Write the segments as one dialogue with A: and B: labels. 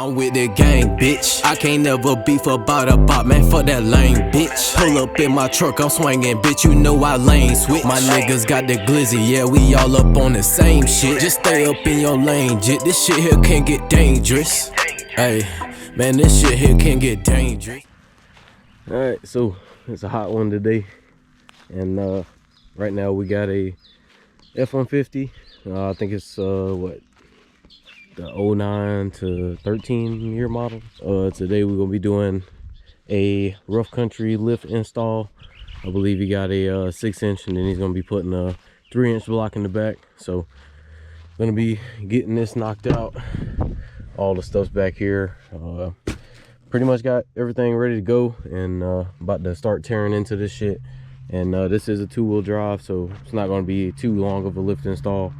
A: I'm with the gang, bitch. I can't never beef about a bop, man, fuck that lame, bitch. Pull up in my truck, I'm swinging, bitch, you know I lane switch. My niggas got the glizzy, yeah, we all up on the same shit. Just stay up in your lane, jit. This shit here can get dangerous. Hey, man, this shit here can get dangerous.
B: Alright, so it's a hot one today. And right now we got a F-150. I think it's what, the 09 to 13 year model. Today we're gonna be doing a rough country lift install. I believe he got a 6-inch, and then he's gonna be putting a 3-inch block in the back. So gonna be getting this knocked out. All the stuff's back here. Pretty much got everything ready to go, and about to start tearing into this shit. And this is a 2-wheel drive, so it's not going to be too long of a lift install.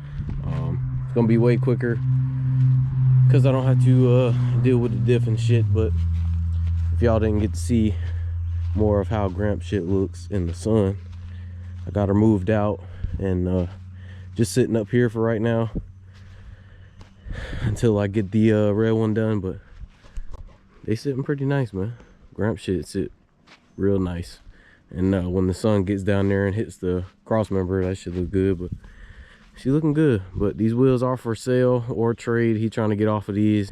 B: It's going to be way quicker because I don't have to deal with the diff and shit. But if y'all didn't get to see more of how Gramp shit looks in the sun, I got her moved out and just sitting up here for right now until I get the red one done. But they sitting pretty nice, man. Gramp shit sit real nice. And when the sun gets down there and hits the cross member, that should look good. But she's looking good. But these wheels are for sale or trade. He trying to get off of these.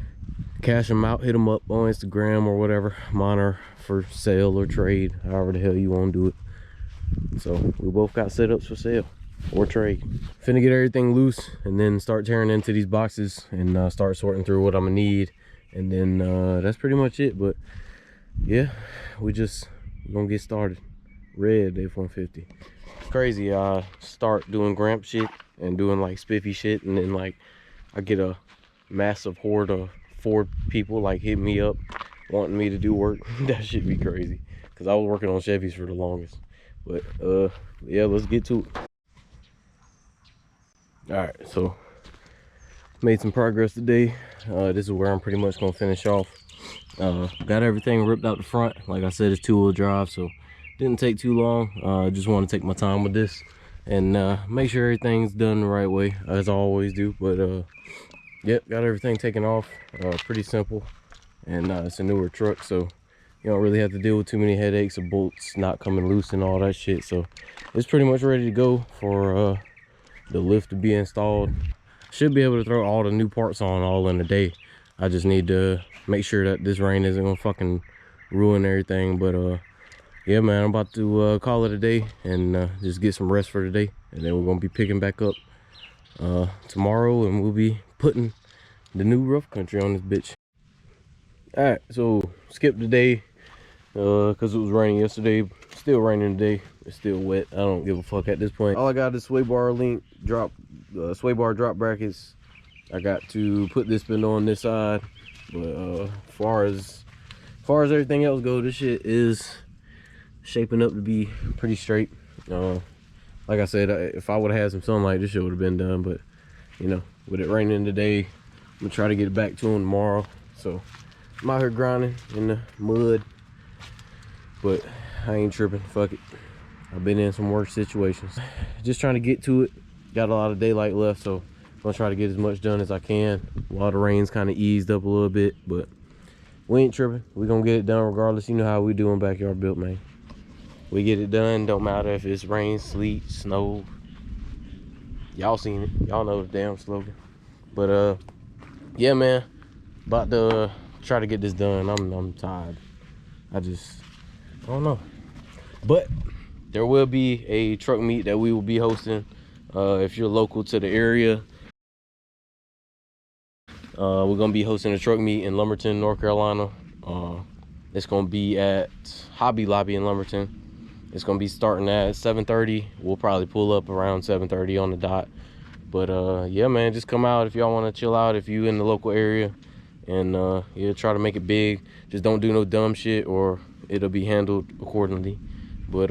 B: Cash them out, hit them up on Instagram or whatever. Mine are for sale or trade, however the hell you want to do it. So we both got setups for sale or trade. Finna get everything loose and then start tearing into these boxes and start sorting through what I'm gonna need. And then that's pretty much it. But yeah, we're gonna get started. Red F-150. Crazy. I start doing Gramp shit and doing like spiffy shit, and then like I get a massive horde of Ford people like hit me up wanting me to do work. That should be crazy because I was working on Chevys for the longest. But yeah, let's get to it. All right, so made some progress today. This is where I'm pretty much gonna finish off. Got everything ripped out the front. Like I said, it's 2-wheel drive, so didn't take too long. Just want to take my time with this and make sure everything's done the right way, as I always do. But yep, got everything taken off. Pretty simple, and it's a newer truck, so you don't really have to deal with too many headaches of bolts not coming loose and all that shit. So it's pretty much ready to go for the lift to be installed. Should be able to throw all the new parts on all in a day. I just need to make sure that this rain isn't gonna fucking ruin everything. But yeah, man, I'm about to call it a day and just get some rest for today, and then we're gonna be picking back up tomorrow, and we'll be putting the new rough country on this bitch. All right, so skip the day because it was raining yesterday. Still raining today. It's still wet. I don't give a fuck at this point. All I got is sway bar link drop, sway bar drop brackets. I got to put this spindle on this side, but as far as everything else goes, this shit is shaping up to be pretty straight. Like I said, if I would have had some sunlight, this shit would have been done. But you know, with it raining today, I'm gonna try to get it back to him tomorrow. So I'm out here grinding in the mud, but I ain't tripping. Fuck it. I've been in some worse situations. Just trying to get to it. Got a lot of daylight left, so I'm gonna try to get as much done as I can while the rain's kind of eased up a little bit. But we ain't tripping. We gonna get it done regardless. You know how we doing backyard built, man. We get it done. Don't matter if it's rain, sleet, snow. Y'all seen it. Y'all know the damn slogan. But yeah, man, about to try to get this done. I'm tired. I don't know. But there will be a truck meet that we will be hosting. If you're local to the area, we're gonna be hosting a truck meet in Lumberton, North Carolina. It's gonna be at Hobby Lobby in Lumberton. It's gonna be starting at 7:30. We'll probably pull up around 7:30 on the dot. But yeah, man, just come out if y'all want to chill out, if you in the local area, and yeah, try to make it big. Just don't do no dumb shit or it'll be handled accordingly. But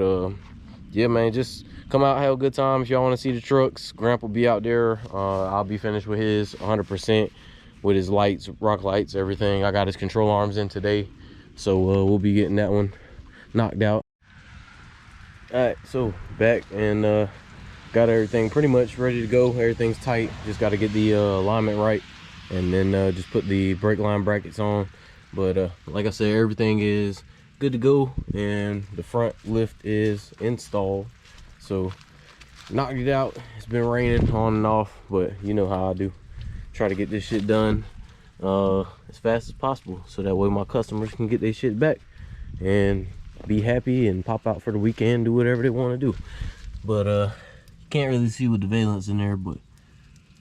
B: yeah, man, just come out, have a good time. If y'all want to see the trucks, Gramp will be out there. I'll be finished with his 100% with his lights, rock lights, everything. I got his control arms in today, so we'll be getting that one knocked out. All right, so back and got everything pretty much ready to go. Everything's tight, just got to get the alignment right. and then just put the brake line brackets on. But like I said, everything is good to go, and the front lift is installed. So knocked it out. It's been raining on and off, but you know how I do. Try to get this shit done as fast as possible, so that way my customers can get their shit back and be happy and pop out for the weekend, do whatever they want to do. But you can't really see with the valence in there, but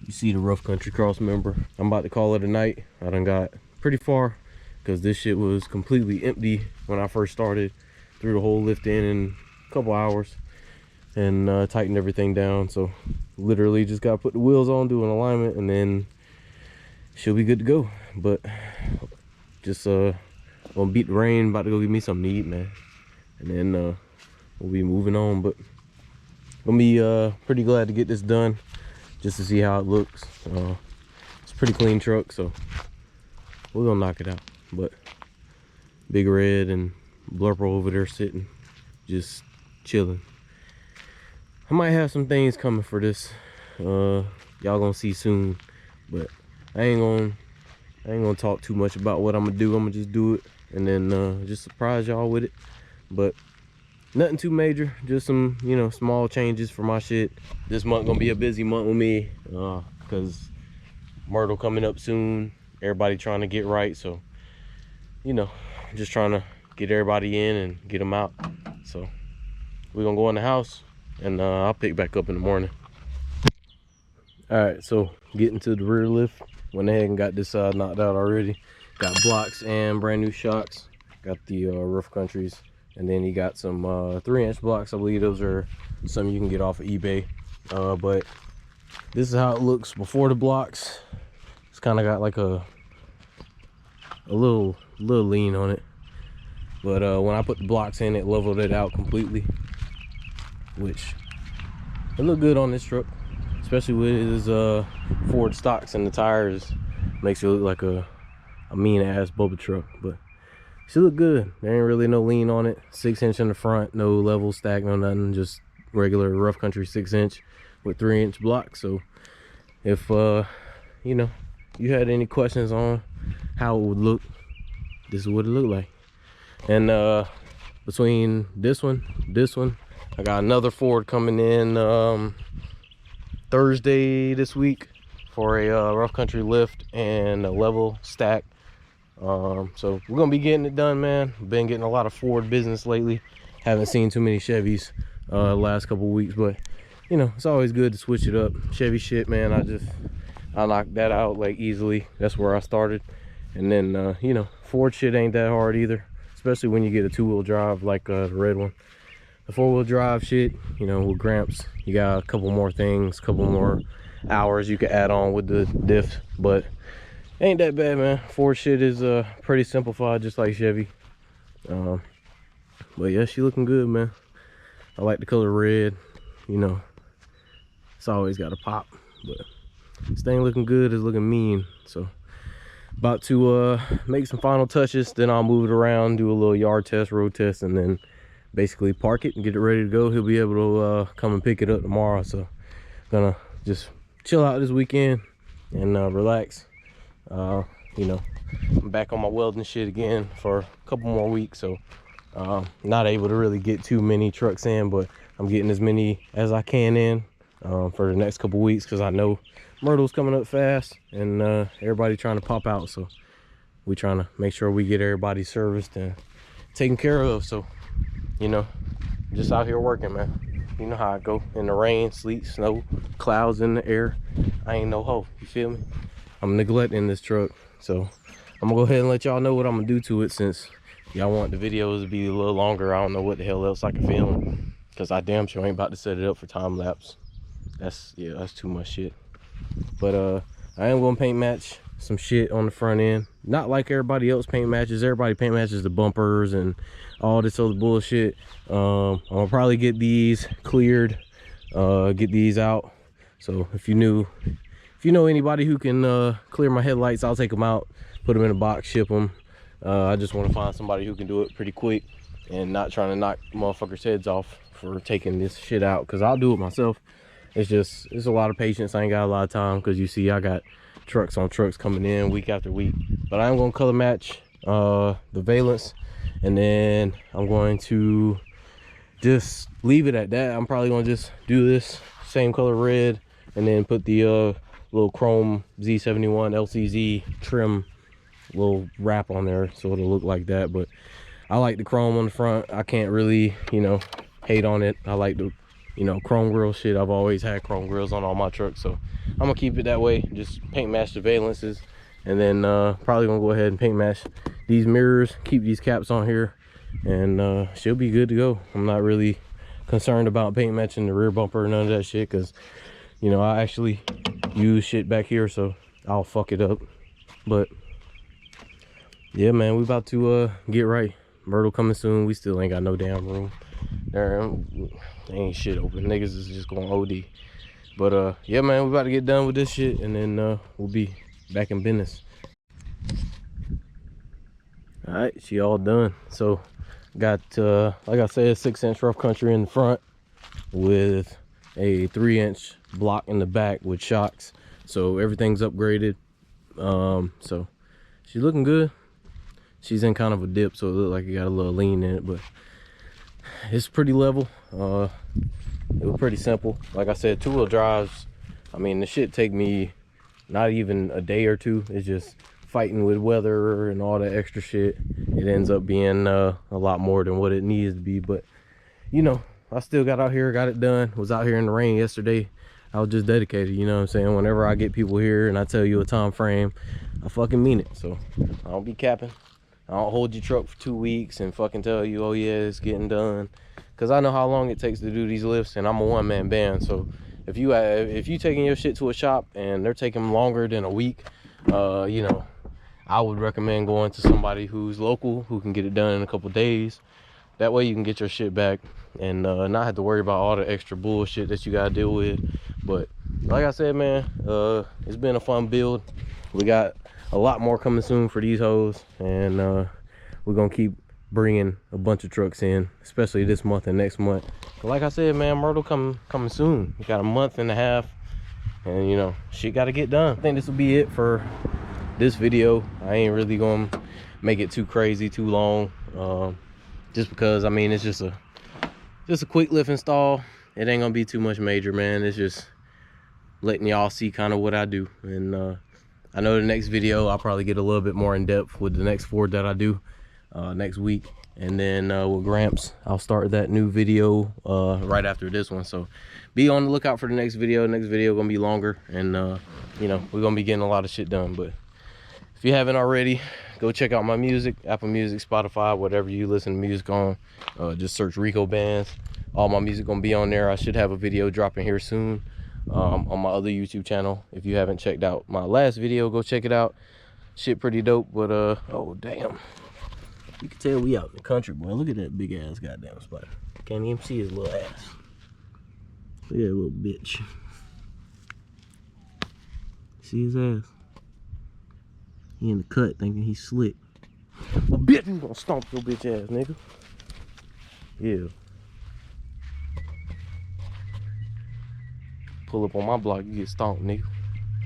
B: you see the rough country cross member. I'm about to call it a night. I done got pretty far because this shit was completely empty when I first started. Threw the whole lift in a couple hours and tightened everything down. So literally just got to put the wheels on, do an alignment, and then she'll be good to go. But just gonna beat the rain, about to go get me something to eat, man, and then we'll be moving on. But gonna be pretty glad to get this done just to see how it looks. It's a pretty clean truck, so we're gonna knock it out. But Big Red and Blurple over there sitting just chilling. I might have some things coming for this, y'all gonna see soon, but I ain't gonna talk too much about what I'm gonna do. I'm gonna just do it and then just surprise y'all with it. But nothing too major, just some, you know, small changes for my shit. This month gonna be a busy month with me because Myrtle coming up soon, everybody trying to get right. So, you know, just trying to get everybody in and get them out. So we're gonna go in the house, and I'll pick back up in the morning. All right, so getting to the rear lift. Went ahead and got this side knocked out already. Got blocks and brand new shocks. Got the rough countries, and then he got some 3-inch blocks. I believe those are some you can get off of eBay. But this is how it looks before the blocks. It's kind of got like a little lean on it, but when I put the blocks in, it leveled it out completely, which it looked good on this truck, especially with his Ford stocks and the tires. Makes it look like a mean ass Bubba truck, but she look good. There ain't really no lean on it. 6-inch in the front, no level stack, no nothing, just regular rough country 6-inch with 3-inch blocks. So if you know, you had any questions on how it would look, this is what it looked like. And between this one, I got another Ford coming in Thursday this week for a rough country lift and a level stack. So we're gonna be getting it done, man. Been getting a lot of Ford business lately. Haven't seen too many Chevys last couple weeks, but you know, it's always good to switch it up. Chevy shit, man, I knocked that out like easily. That's where I started. And then you know, Ford shit ain't that hard either, especially when you get a 2-wheel drive like the red one. The 4-wheel drive shit, you know, with Gramps, you got a couple more things, couple more hours you can add on with the diff, but ain't that bad, man. Ford shit is pretty simplified, just like Chevy. But yeah, she looking good, man. I like the color red, you know, it's always got a pop. But this thing looking good, is looking mean. So about to make some final touches, then I'll move it around, do a little yard test, road test, and then basically park it and get it ready to go. He'll be able to come and pick it up tomorrow. So gonna just chill out this weekend and relax. You know, I'm back on my welding shit again for a couple more weeks, so not able to really get too many trucks in, but I'm getting as many as I can in for the next couple weeks, because I know Myrtle's coming up fast and everybody trying to pop out. So we trying to make sure we get everybody serviced and taken care of. So, you know, just out here working, man. You know how I go in the rain, sleet, snow, clouds in the air. I ain't no hoe, you feel me? I'm neglecting this truck, so I'm gonna go ahead and let y'all know what I'm gonna do to it, since y'all want the videos to be a little longer. I don't know what the hell else I can film, because I damn sure ain't about to set it up for time lapse. That's too much shit. But I am gonna paint match some shit on the front end, not like everybody else paint matches. Everybody paint matches the bumpers and all this other bullshit. I'm gonna probably get these cleared, get these out. So if you know anybody who can clear my headlights, I'll take them out, put them in a box, ship them. I just want to find somebody who can do it pretty quick and not trying to knock motherfuckers' heads off for taking this shit out, because I'll do it myself. It's a lot of patience. I ain't got a lot of time, because you see I got trucks on trucks coming in week after week. But I'm gonna color match the valence, and then I'm going to just leave it at that. I'm probably gonna just do this same color red, and then put the little chrome Z71 LCZ trim little wrap on there, so it'll look like that. But I like the chrome on the front. I can't really, you know, hate on it. I like the, you know, chrome grill shit. I've always had chrome grills on all my trucks, so I'm gonna keep it that way. Just paint match the valences, and then probably gonna go ahead and paint match these mirrors, keep these caps on here, and she'll be good to go. I'm not really concerned about paint matching the rear bumper or none of that shit, because, you know, I actually use shit back here, so I'll fuck it up. But yeah, man, we about to get right. Myrtle coming soon. We still ain't got no damn room there. Ain't shit open. Niggas is just going OD. But yeah, man, we about to get done with this shit, and then we'll be back in business. All right, she all done. So got like I said, 6-inch rough country in the front with a 3-inch block in the back with shocks, so everything's upgraded. So she's looking good. She's in kind of a dip, so it look like it got a little lean in it, but it's pretty level. It was pretty simple. Like I said, 2-wheel drives, I mean, the shit take me not even a day or two. It's just fighting with weather and all that extra shit. It ends up being a lot more than what it needs to be. But, you know, I still got out here, got it done. Was out here in the rain yesterday. I was just dedicated, you know what I'm saying? Whenever I get people here and I tell you a time frame, I fucking mean it. So I don't be capping. I don't hold your truck for 2 weeks and fucking tell you, oh yeah, it's getting done. Cause I know how long it takes to do these lifts, and I'm a one-man band. So if you taking your shit to a shop and they're taking longer than a week, you know, I would recommend going to somebody who's local, who can get it done in a couple days. That way you can get your shit back and not have to worry about all the extra bullshit that you gotta deal with. But like I said, man, it's been a fun build. We got a lot more coming soon for these hoes, and we're gonna keep bringing a bunch of trucks in, especially this month and next month. But like I said, man, Myrtle coming soon. We got a month and a half, and you know, shit gotta get done. I think this will be it for this video. I ain't really gonna make it too crazy, too long, just because, I mean, it's just a quick lift install. It ain't gonna be too much major, man. It's just letting y'all see kind of what I do. And I know the next video I'll probably get a little bit more in depth with the next Ford that I do next week, and then with Gramps I'll start that new video right after this one. So be on the lookout for the next video. Next video gonna be longer, and you know, we're gonna be getting a lot of shit done. But if you haven't already, go check out my music, Apple Music, Spotify, whatever you listen to music on. Just search Rico Bands. All my music gonna be on there. I should have a video dropping here soon on my other YouTube channel. If you haven't checked out my last video, go check it out. Shit pretty dope. But oh damn, you can tell we out in the country, boy. Look at that big ass goddamn spider. Can't even see his little ass. Look at that little bitch. See his ass? He in the cut thinking he's slick. Well, bitch, you gonna stomp your bitch ass, nigga. Yeah. Pull up on my block, you get stomped, nigga.